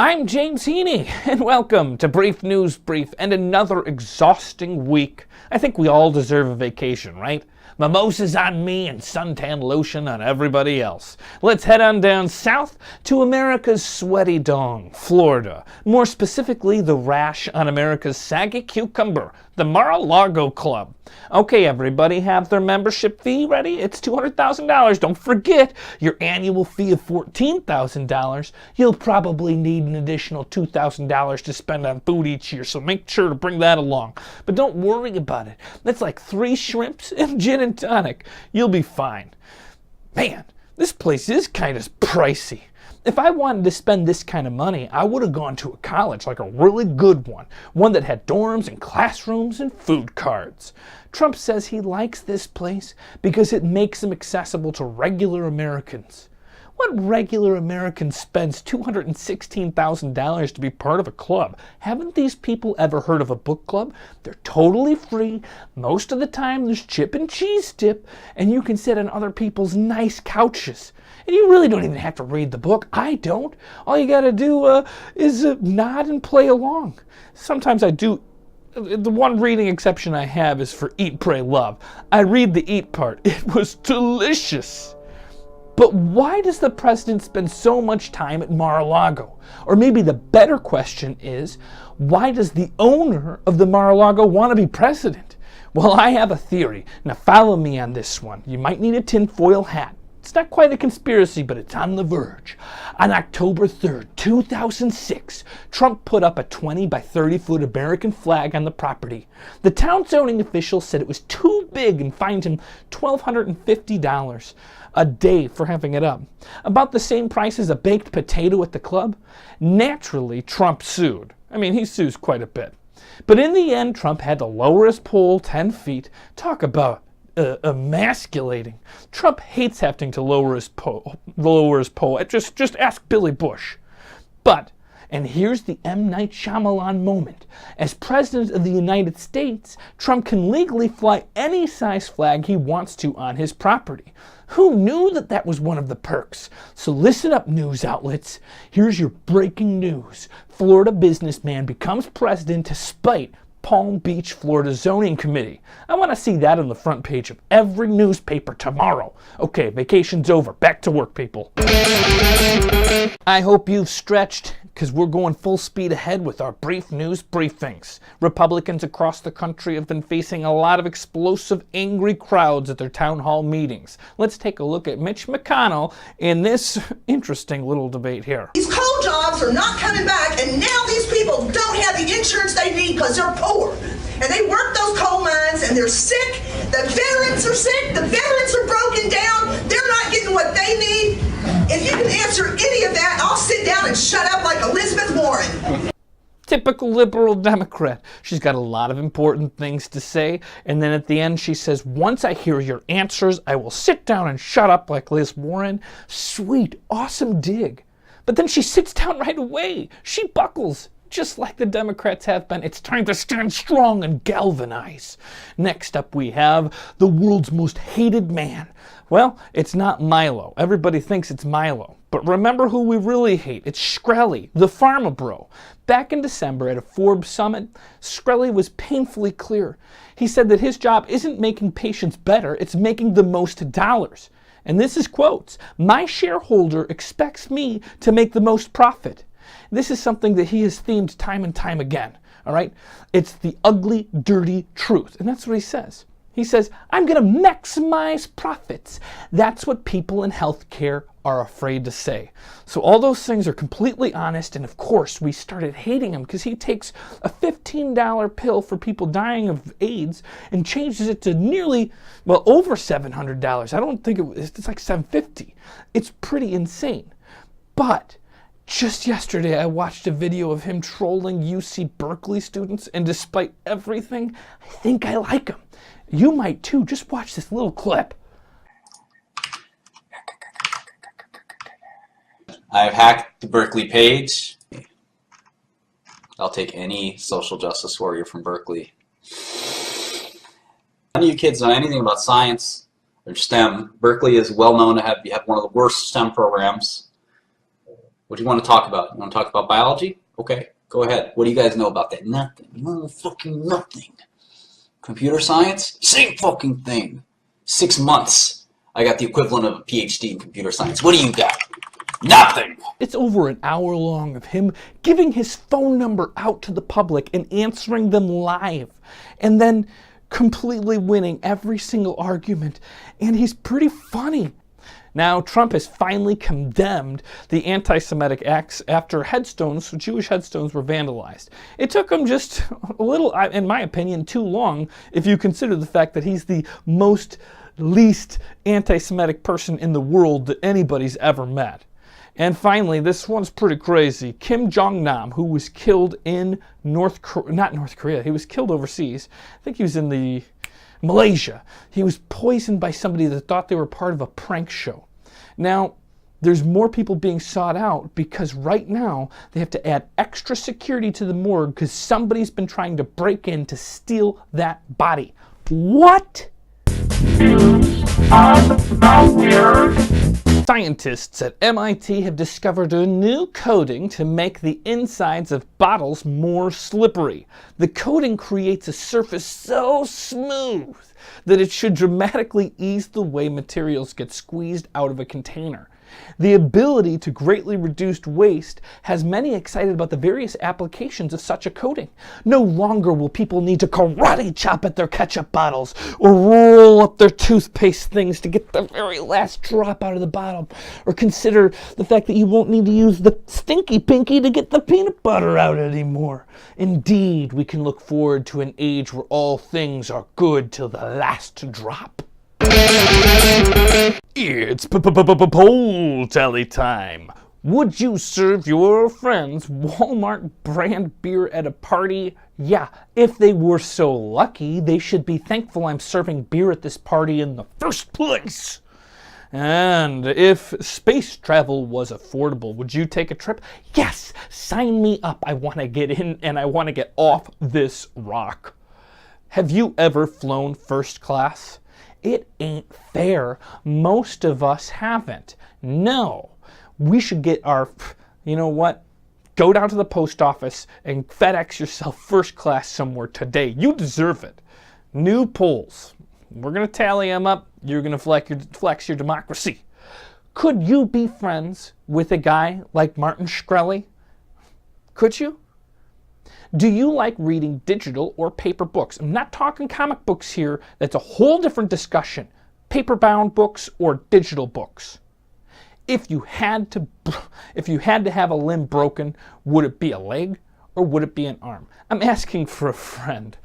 I'm James Heaney, and welcome to Brief News Brief and another exhausting week. I think we all deserve a vacation, right? Mimosas on me and suntan lotion on everybody else. Let's head on down south to America's sweaty dong, Florida. More specifically, the rash on America's saggy cucumber, the Mar-a-Lago Club. Okay, everybody have their membership fee ready? It's $200,000. Don't forget your annual fee of $14,000. You'll probably need an additional $2,000 to spend on food each year, so make sure to bring that along. But don't worry about it. That's like 3 shrimps and gin and tonic. You'll be fine. Man, this place is kind of pricey. If I wanted to spend this kind of money, I would have gone to a college, like a really good one that had dorms and classrooms and food cards. Trump says he likes this place because it makes him accessible to regular Americans. What regular American spends $216,000 to be part of a club? Haven't these people ever heard of a book club? They're totally free. Most of the time there's chip and cheese dip, and you can sit on other people's nice couches. And you really don't even have to read the book. I don't. All you gotta do is nod and play along. Sometimes I do. The one reading exception I have is for Eat, Pray, Love. I read the eat part. It was delicious. But why does the president spend so much time at Mar-a-Lago? Or maybe the better question is, why does the owner of the Mar-a-Lago want to be president? Well, I have a theory. Now follow me on this one. You might need a tinfoil hat. It's not quite a conspiracy, but it's on the verge. On October 3rd, 2006, Trump put up a 20 by 30 foot American flag on the property. The town zoning official said it was too big and fined him $1,250 a day for having it up. About the same price as a baked potato at the club. Naturally, Trump sued. I mean, he sues quite a bit. But in the end, Trump had to lower his pole 10 feet. Talk about emasculating. Trump hates having to lower his pole. Just ask Billy Bush. But, and here's the M. Night Shyamalan moment. As President of the United States, Trump can legally fly any size flag he wants to on his property. Who knew that that was one of the perks? So listen up, news outlets. Here's your breaking news. Florida businessman becomes president to spite Palm Beach, Florida zoning committee. I want to see that on the front page of every newspaper tomorrow. Okay, vacation's over. Back to work, people. I hope you've stretched, because we're going full speed ahead with our brief news briefings. Republicans across the country have been facing a lot of explosive, angry crowds at their town hall meetings. Let's take a look at Mitch McConnell in this interesting little debate here. These coal jobs are not coming back, and now these people don't have the insurance they need because they're poor. And they work those coal mines, and they're sick. The veterans are sick. The veterans are broken down. They're not getting what they need. If you can answer any of that, I'll sit down and shut up like Elizabeth Warren. Typical liberal Democrat. She's got a lot of important things to say, and then at the end she says, once I hear your answers, I will sit down and shut up like Liz Warren. Sweet, awesome dig. But then she sits down right away. She buckles. Just like the Democrats have been. It's time to stand strong and galvanize. Next up we have the world's most hated man. Well, it's not Milo. Everybody thinks it's Milo. But remember who we really hate. It's Shkreli, the pharma bro. Back in December at a Forbes summit, Shkreli was painfully clear. He said that his job isn't making patients better, it's making the most dollars. And this is quotes. My shareholder expects me to make the most profit. This is something that he has themed time and time again, all right? It's the ugly, dirty truth, and that's what he says. He says, I'm going to maximize profits. That's what people in healthcare are afraid to say. So all those things are completely honest, and of course we started hating him because he takes a $15 pill for people dying of AIDS and changes it to nearly, well, over $700. I don't think it's like $750. It's pretty insane. But just yesterday, I watched a video of him trolling UC Berkeley students, and despite everything, I think I like him. You might too. Just watch this little clip. I've hacked the Berkeley page. I'll take any social justice warrior from Berkeley. None of you kids know anything about science or STEM. Berkeley is well known to have one of the worst STEM programs. What do you want to talk about? You want to talk about biology? Okay, go ahead. What do you guys know about that? Nothing. Fucking nothing. Computer science? Same fucking thing. 6 months. I got the equivalent of a PhD in computer science. What do you got? Nothing! It's over an hour long of him giving his phone number out to the public and answering them live. And then completely winning every single argument. And he's pretty funny. Now, Trump has finally condemned the anti-Semitic acts after headstones, Jewish headstones, were vandalized. It took him just a little, in my opinion, too long if you consider the fact that he's the least anti-Semitic person in the world that anybody's ever met. And finally, this one's pretty crazy. Kim Jong-nam, who was killed in not North Korea, he was killed overseas. I think he was in Malaysia. He was poisoned by somebody that thought they were part of a prank show. Now, there's more people being sought out because right now they have to add extra security to the morgue because somebody's been trying to break in to steal that body. What? Scientists at MIT have discovered a new coating to make the insides of bottles more slippery. The coating creates a surface so smooth that it should dramatically ease the way materials get squeezed out of a container. The ability to greatly reduce waste has many excited about the various applications of such a coating. No longer will people need to karate chop at their ketchup bottles or roll up their toothpaste things to get the very last drop out of the bottle, or consider the fact that you won't need to use the stinky pinky to get the peanut butter out anymore. Indeed, we can look forward to an age where all things are good till the last drop. It's poll tally time. Would you serve your friends Walmart brand beer at a party? Yeah, if they were so lucky, they should be thankful I'm serving beer at this party in the first place. And if space travel was affordable, would you take a trip? Yes, sign me up. I want to get in and I want to get off this rock. Have you ever flown first class? It ain't fair. Most of us haven't. No. We should get our, you know what? Go down to the post office and FedEx yourself first class somewhere today. You deserve it. New polls. We're going to tally them up. You're going to flex your democracy. Could you be friends with a guy like Martin Shkreli? Could you? Do you like reading digital or paper books? I'm not talking comic books here. That's a whole different discussion. Paper-bound books or digital books. If you had to have a limb broken, would it be a leg or would it be an arm? I'm asking for a friend.